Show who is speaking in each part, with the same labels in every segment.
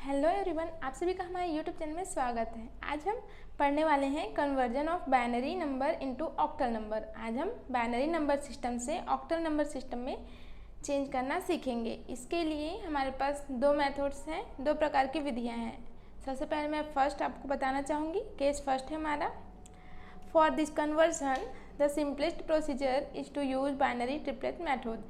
Speaker 1: Hello everyone, आप सभी का हमारे यूट्यूब चैनल में स्वागत है। आज हम पढ़ने वाले हैं conversion of binary number into octal number. आज हम बाइनरी नंबर सिस्टम से ऑक्टल नंबर सिस्टम में चेंज करना सीखेंगे। इसके लिए हमारे पास दो मेथड्स हैं, दो प्रकार की विधियां हैं। सबसे पहले मैं फर्स्ट आपको बताना चाहूँगी। केस फर्स्ट है हमारा, for this conversion the simplest procedure is to use binary triplet method.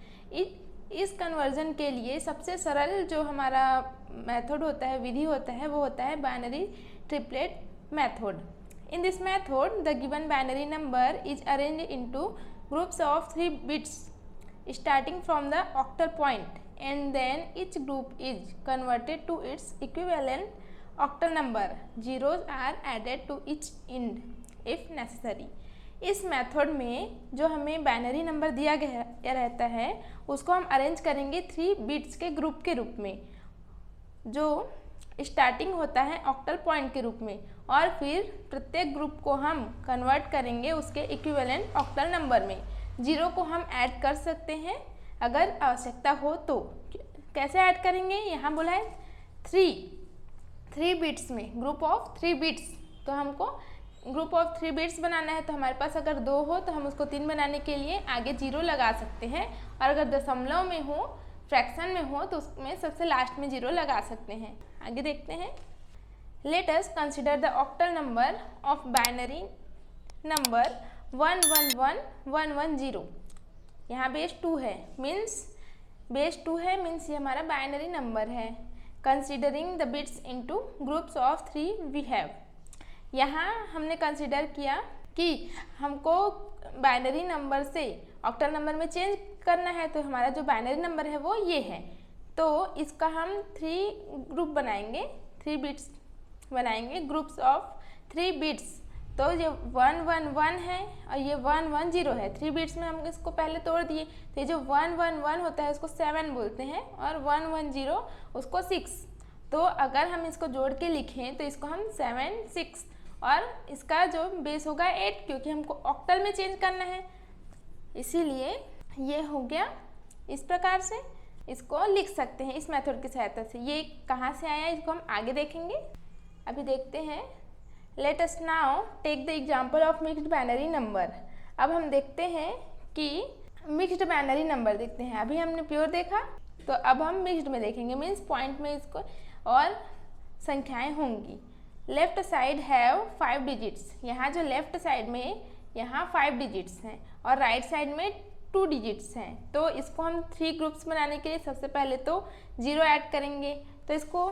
Speaker 1: इस कन्वर्जन के लिए सबसे सरल जो हमारा मेथड होता है, विधि होता है, वो होता है binary triplet method. In this method the given binary number is arranged into groups of 3 bits starting from the octal point and then each group is converted to its equivalent octal number. Zeros are added to each end if necessary. इस method में जो हमें binary number दिया गया रहता है उसको हम अरेंज करेंगे 3 बिट्स के ग्रुप के रूप में, जो स्टार्टिंग होता है ऑक्टल पॉइंट के रूप में, और फिर प्रत्येक ग्रुप को हम कन्वर्ट करेंगे उसके इक्विवेलेंट ऑक्टल नंबर में। जीरो को हम ऐड कर सकते हैं अगर आवश्यकता हो तो। कैसे ऐड करेंगे? यहाँ बोला है 3 बिट्स में, ग्रुप ऑफ 3 बिट्स। तो हमको ग्रुप ऑफ 3 बिट्स बनाना है, तो हमारे पास अगर 2 हो तो हम उसको 3 बनाने के लिए आगे 0 लगा सकते हैं, और अगर दशमलव में हो, फ्रैक्शन में हो, तो उसमें सबसे लास्ट में 0 लगा सकते हैं। आगे देखते हैं। Let us consider the octal number of binary number 111110। यहाँ बेस 2 है, मीन्स ये हमारा बाइनरी नंबर है। Considering the bits into groups of 3 we have. यहाँ हमने कंसिडर किया कि हमको बाइनरी नंबर से ऑक्टल नंबर में चेंज करना है, तो हमारा जो बाइनरी नंबर है वो ये है। तो इसका हम 3 ग्रुप बनाएंगे, 3 बिट्स बनाएंगे, ग्रुप्स ऑफ 3 बिट्स। तो ये 111 है और ये 110 है। 3 बिट्स में हम इसको पहले तोड़ दिए, तो ये जो 111 होता है उसको 7 बोलते हैं, और 110 उसको 6। तो अगर हम इसको जोड़ के लिखें तो इसको हम 7 6, और इसका जो बेस होगा 8, क्योंकि हमको ऑक्टल में चेंज करना है, इसीलिए ये हो गया। इस प्रकार से इसको लिख सकते हैं इस मेथड की सहायता से। ये कहाँ से आया इसको हम आगे देखेंगे। अभी देखते हैं। Let us now take the example of mixed binary number. अब हम देखते हैं कि मिक्स्ड बाइनरी नंबर देखते हैं। अभी हमने प्योर देखा, तो अब हम मिक्स्ड में देखेंगे, मीन्स पॉइंट में इसको और संख्याएं होंगी। Left side have 5 digits. यहाँ जो लेफ्ट साइड में यहाँ 5 डिजिट्स हैं और राइट साइड में 2 डिजिट्स हैं। तो इसको हम 3 ग्रुप्स बनाने के लिए सबसे पहले तो 0 ऐड करेंगे। तो इसको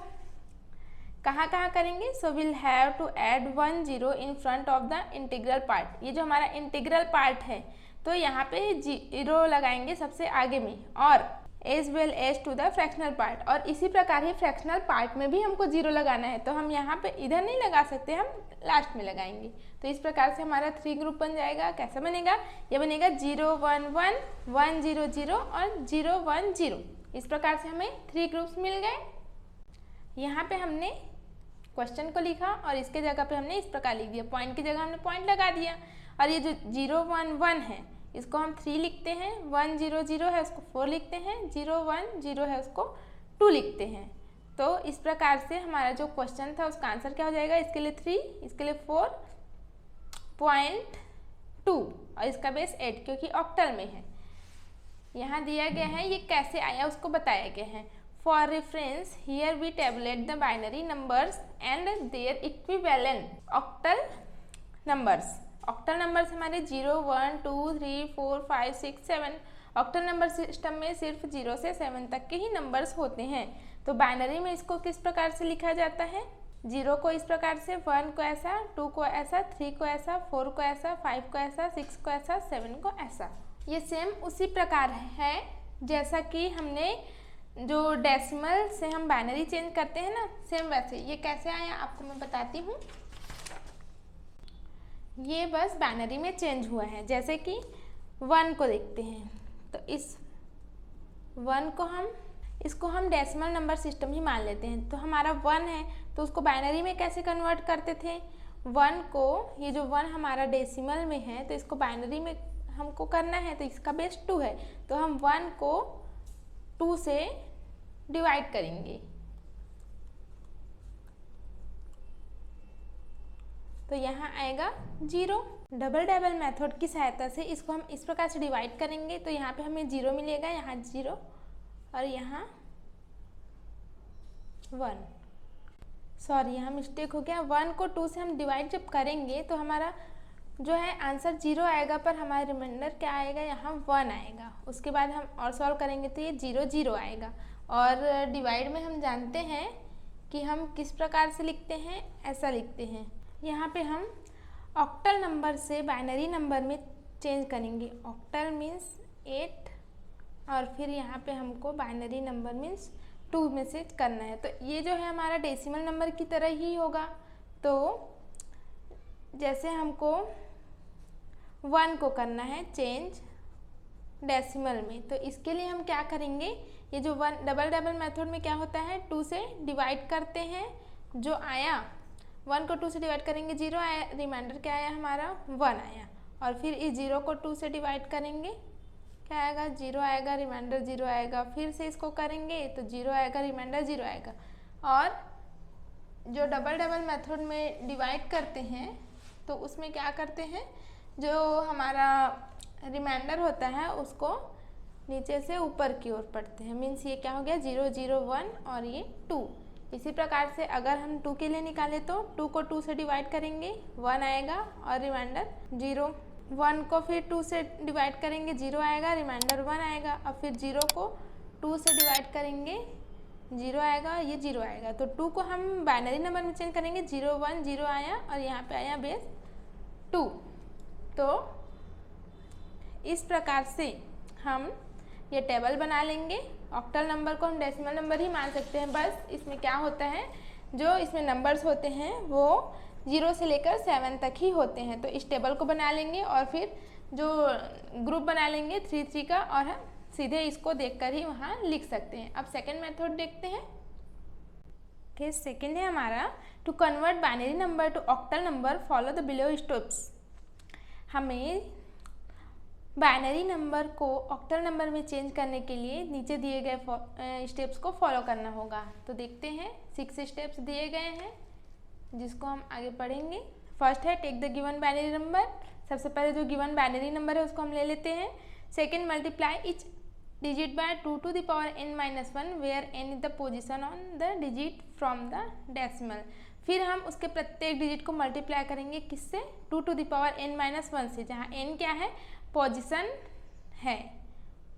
Speaker 1: कहाँ कहाँ करेंगे? So will have to add 1 0 in front of the integral part. ये जो हमारा इंटीग्रल पार्ट है, तो यहाँ पे 0 लगाएंगे सबसे आगे में, और as well as to the fractional part. और इसी प्रकार ही फ्रैक्शनल पार्ट में भी हमको 0 लगाना है, तो हम यहाँ पे इधर नहीं लगा सकते, हम लास्ट में लगाएंगे। तो इस प्रकार से हमारा 3 ग्रुप बन जाएगा। कैसा बनेगा? ये बनेगा 0 1 1 1 0 0 और 0 1 0। इस प्रकार से हमें 3 ग्रुप्स मिल गए। यहाँ पे हमने क्वेश्चन को लिखा और इसके जगह पे हमने इस प्रकार लिख दिया, पॉइंट की जगह हमने पॉइंट लगा दिया। और ये जो 0 1 1 है इसको हम 3 लिखते हैं, 1 0 0 है उसको 4 लिखते हैं, 0 1 0 है उसको 2 लिखते हैं। तो इस प्रकार से हमारा जो क्वेश्चन था उसका आंसर क्या हो जाएगा? इसके लिए 3, इसके लिए 4.2 और इसका बेस 8, क्योंकि ऑक्टल में है। यहाँ दिया गया है, ये कैसे आया उसको बताया गया है। For reference here we tabulate the binary numbers and their equivalent octal numbers. Octal numbers हमारे 0 1 2 3 4 5 6 7। ऑक्टल नंबर सिस्टम में सिर्फ 0 से 7 तक के ही नंबर्स होते हैं। तो बाइनरी में इसको किस प्रकार से लिखा जाता है? 0 को इस प्रकार से, 1 को ऐसा, 2 को ऐसा, 3 को ऐसा, 4 को ऐसा, 5 को ऐसा, 6 को ऐसा, 7 को ऐसा। ये सेम उसी प्रकार है जैसा कि हमने जो डेसिमल से हम बाइनरी चेंज करते हैं ना, सेम वैसे। ये कैसे आया आपको मैं बताती हूँ। ये बस बाइनरी में चेंज हुआ है। जैसे कि 1 को देखते हैं, तो इस 1 को इसको हम डेसिमल नंबर सिस्टम ही मान लेते हैं। तो हमारा 1 है, तो उसको बाइनरी में कैसे कन्वर्ट करते थे? 1 को, ये जो 1 हमारा डेसिमल में है, तो इसको बाइनरी में हमको करना है, तो इसका बेस 2 है। तो हम 1 को 2 से डिवाइड करेंगे। तो यहाँ आएगा 0। डबल टेबल मेथड की सहायता से इसको हम इस प्रकार से डिवाइड करेंगे तो यहाँ पे हमें 0 मिलेगा, यहाँ 0 और यहाँ 1। सॉरी, यहाँ मिस्टेक हो गया। 1 को 2 से हम डिवाइड जब करेंगे तो हमारा जो है आंसर 0 आएगा, पर हमारा रिमाइंडर क्या आएगा, यहाँ 1 आएगा। उसके बाद हम और सॉल्व करेंगे तो ये 0 0 आएगा। और डिवाइड में हम जानते हैं कि हम किस प्रकार से लिखते हैं, ऐसा लिखते हैं। यहाँ पे हम ऑक्टल नंबर से बाइनरी नंबर में चेंज करेंगे। ऑक्टल मीन्स 8 और फिर यहाँ पे हमको बाइनरी नंबर मीन्स 2 में से करना है। तो ये जो है हमारा डेसिमल नंबर की तरह ही होगा। तो जैसे हमको 1 को करना है चेंज डेसिमल में, तो इसके लिए हम क्या करेंगे, ये जो 1 डबल मेथड में क्या होता है, 2 से डिवाइड करते हैं। जो आया 1 को 2 से डिवाइड करेंगे 0 आया, रिमाइंडर क्या आया हमारा 1 आया। और फिर इस 0 को 2 से डिवाइड करेंगे, क्या आएगा 0 आएगा, रिमाइंडर 0 आएगा। फिर से इसको करेंगे तो 0 आएगा, रिमाइंडर 0 आएगा। और जो डबल मेथड में डिवाइड करते हैं तो उसमें क्या करते हैं, जो हमारा रिमाइंडर होता है उसको नीचे से ऊपर की ओर पढ़ते हैं। मीन्स ये क्या हो गया 0 0 1 और ये 2। इसी प्रकार से अगर हम 2 के लिए निकालें तो 2 को 2 से डिवाइड करेंगे 1 आएगा और रिमाइंडर 0। 1 को फिर 2 से डिवाइड करेंगे 0 आएगा, रिमाइंडर 1 आएगा। और फिर 0 को 2 से डिवाइड करेंगे 0 आएगा, ये 0 आएगा। तो 2 को हम बाइनरी नंबर में चेंज करेंगे, 0 1 0 आया और यहाँ पे आया बेस 2। तो इस प्रकार से हम ये टेबल बना लेंगे। ऑक्टल नंबर को हम डेसिमल नंबर ही मान सकते हैं। बस इसमें क्या होता है, जो इसमें नंबर्स होते हैं वो 0 से लेकर 7 तक ही होते हैं। तो इस टेबल को बना लेंगे और फिर जो ग्रुप बना लेंगे 3 3 का, और हम सीधे इसको देखकर ही वहाँ लिख सकते हैं। अब सेकेंड मेथड देखते हैं। केस सेकेंड है हमारा, to convert binary number to octal number follow the below steps. हमें बाइनरी नंबर को ऑक्टल नंबर में चेंज करने के लिए नीचे दिए गए स्टेप्स को फॉलो करना होगा। तो देखते हैं, 6 स्टेप्स दिए गए हैं जिसको हम आगे पढ़ेंगे। फर्स्ट है take the given binary number. सबसे पहले जो गिवन बाइनरी नंबर है उसको हम ले लेते हैं। Second, multiply each digit by 2 to the power n-1 where n is the position on the digit from the decimal. फिर हम उसके प्रत्येक डिजिट को मल्टीप्लाई करेंगे किससे, 2 to the power n-1 से, जहाँ n क्या है, पोजीशन है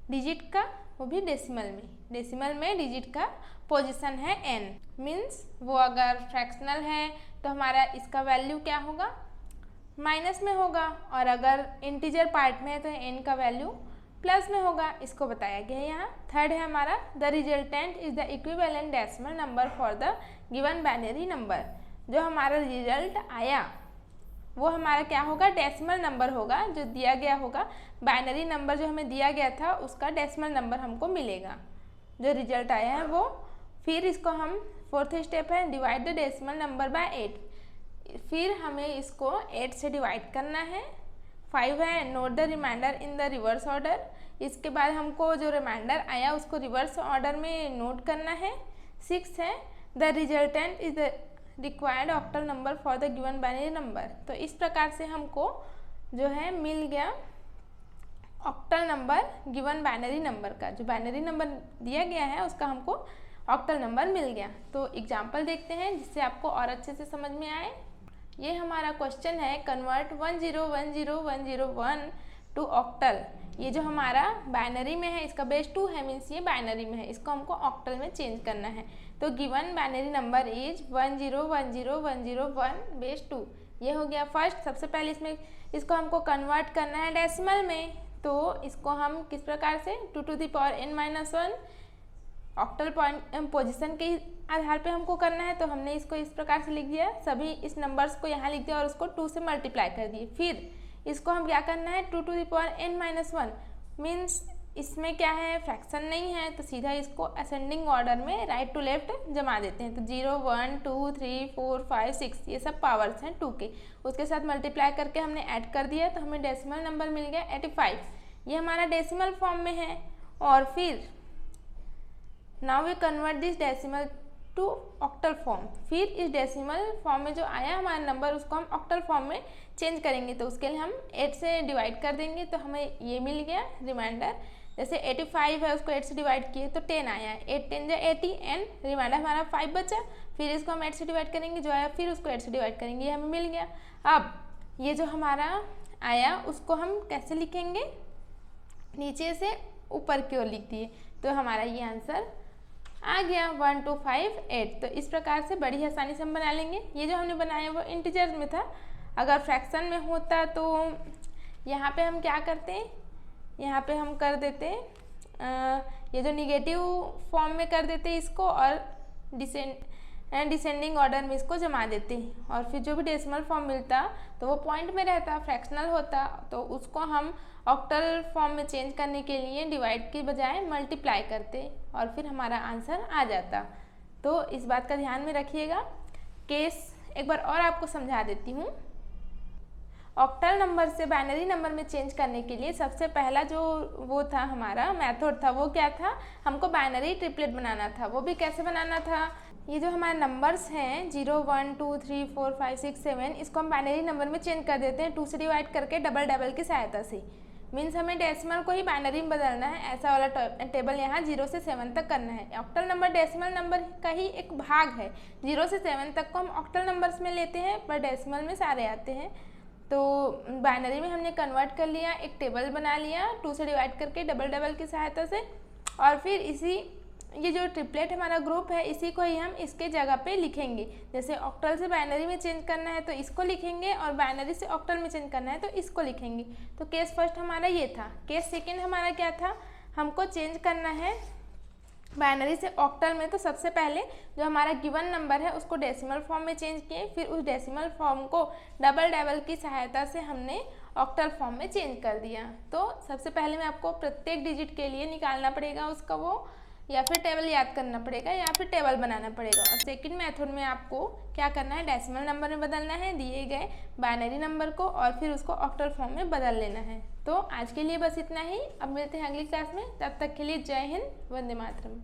Speaker 1: डिजिट का, वो भी डेसिमल में। डेसिमल में डिजिट का पोजीशन है n। मीन्स वो अगर फ्रैक्शनल है तो हमारा इसका वैल्यू क्या होगा, माइनस में होगा, और अगर इंटीजर पार्ट में है तो n का वैल्यू प्लस में होगा। इसको बताया गया है यहाँ। थर्ड है हमारा, the resultant is the equivalent decimal number for the given binary number. जो हमारा रिजल्ट आया वो हमारा क्या होगा, डेसिमल नंबर होगा जो दिया गया होगा। बाइनरी नंबर जो हमें दिया गया था उसका डेसिमल नंबर हमको मिलेगा, जो रिजल्ट आया है वो। फिर इसको हम फोर्थ स्टेप है, divide the decimal number by 8। फिर हमें इसको 8 से डिवाइड करना है। 5 है, note the reminder in the reverse order. इसके बाद हमको जो रिमाइंडर आया उसको रिवर्स ऑर्डर में नोट करना है। 6 है, the resultant is the required octal number for the given binary number. तो इस प्रकार से हमको जो है मिल गया octal number given binary number का। जो बाइनरी नंबर दिया गया है उसका हमको ऑक्टल नंबर मिल गया। तो एग्जाम्पल देखते हैं जिससे आपको और अच्छे से समझ में आए। ये हमारा क्वेश्चन है, कन्वर्ट 10101001 टू ऑक्टल। ये जो हमारा बाइनरी में है इसका बेस 2 है, मीन्स ये बाइनरी में है, इसको हमको ऑक्टल में चेंज करना है। तो given binary number is 10101001 base 2। ये हो गया फर्स्ट। सबसे पहले इसमें इसको हमको कन्वर्ट करना है डेसिमल में। तो इसको हम किस प्रकार से, 2 to the power n-1 octal position के आधार पे हमको करना है। तो हमने इसको इस प्रकार से लिख दिया, सभी इस नंबर्स को यहाँ लिख दिया और उसको 2 से मल्टीप्लाई कर दिए। फिर इसको हम क्या करना है, 2 to the power n-1 means इसमें क्या है, फ्रैक्शन नहीं है, तो सीधा इसको असेंडिंग ऑर्डर में राइट टू लेफ्ट जमा देते हैं। तो 0 1 2 3 4 5 6 ये सब पावर्स हैं 2 के, उसके साथ मल्टीप्लाई करके हमने ऐड कर दिया तो हमें डेसिमल नंबर मिल गया 85। ये हमारा डेसिमल फॉर्म में है। और फिर now we convert this decimal to octal form. फिर इस डेसिमल फॉर्म में जो आया हमारा नंबर उसको हम ऑक्टल फॉर्म में चेंज करेंगे। तो उसके लिए हम 8 से डिवाइड कर देंगे तो हमें ये मिल गया रिमाइंडर। जैसे 85 है उसको 8 से डिवाइड किए तो 10 आया, 8 10 जा 80 एंड रिमाइंडर हमारा 5 बचा। फिर इसको हम 8 से डिवाइड करेंगे, जो आया फिर उसको 8 से डिवाइड करेंगे, ये हमें मिल गया। अब ये जो हमारा आया उसको हम कैसे लिखेंगे, नीचे से ऊपर की ओर लिख दिए तो हमारा ये आंसर आ गया 1 2 5 8। तो इस प्रकार से बड़ी आसानी से हम बना लेंगे। ये जो हमने बनाया वो इंटीजर में था, अगर फ्रैक्शन में होता तो यहाँ पे हम क्या करते हैं, यहाँ पे हम कर देते ये जो निगेटिव फॉर्म में कर देते इसको और डिसेंडिंग ऑर्डर में इसको जमा देते हैं और फिर जो भी डेसिमल फॉर्म मिलता तो वो पॉइंट में रहता, फ्रैक्शनल होता, तो उसको हम ऑक्टल फॉर्म में चेंज करने के लिए डिवाइड के बजाय मल्टीप्लाई करते और फिर हमारा आंसर आ जाता। तो इस बात का ध्यान में रखिएगा। केस एक बार और आपको समझा देती हूँ। ऑक्टल नंबर से बाइनरी नंबर में चेंज करने के लिए सबसे पहला जो वो था हमारा मेथड था वो क्या था, हमको बाइनरी ट्रिपलेट बनाना था। वो भी कैसे बनाना था, ये जो हमारे नंबर्स हैं 0 1 2 3 4 5 6 7 इसको हम बाइनरी नंबर में चेंज कर देते हैं 2 से डिवाइड करके डबल की सहायता से। मीन्स हमें डेसिमल को ही बाइनरी में बदलना है, ऐसा वाला टेबल यहाँ 0 से 7 तक करना है। ऑक्टल नंबर डेसिमल नंबर का ही एक भाग है, 0 से 7 तक को हम ऑक्टल नंबर्स में लेते हैं पर डेसिमल में सारे आते हैं। तो बाइनरी में हमने कन्वर्ट कर लिया, एक टेबल बना लिया 2 से डिवाइड करके डबल की सहायता से, और फिर इसी ये जो ट्रिपलेट हमारा ग्रुप है इसी को ही हम इसके जगह पे लिखेंगे। जैसे ऑक्टल से बाइनरी में चेंज करना है तो इसको लिखेंगे और बाइनरी से ऑक्टल में चेंज करना है तो इसको लिखेंगे। तो केस फर्स्ट हमारा ये था। केस सेकंड हमारा क्या था, हमको चेंज करना है बाइनरी से ऑक्टल में। तो सबसे पहले जो हमारा गिवन नंबर है उसको डेसिमल फॉर्म में चेंज किए, फिर उस डेसिमल फॉर्म को डबल की सहायता से हमने ऑक्टल फॉर्म में चेंज कर दिया। तो सबसे पहले में आपको प्रत्येक डिजिट के लिए निकालना पड़ेगा उसका वो, या फिर टेबल याद करना पड़ेगा या फिर टेबल बनाना पड़ेगा। और सेकंड मेथड में आपको क्या करना है, डेसिमल नंबर में बदलना है दिए गए बाइनरी नंबर को और फिर उसको ऑक्टल फॉर्म में बदल लेना है। तो आज के लिए बस इतना ही, अब मिलते हैं अगली क्लास में, तब तक के लिए जय हिंद, वंदे मातरम।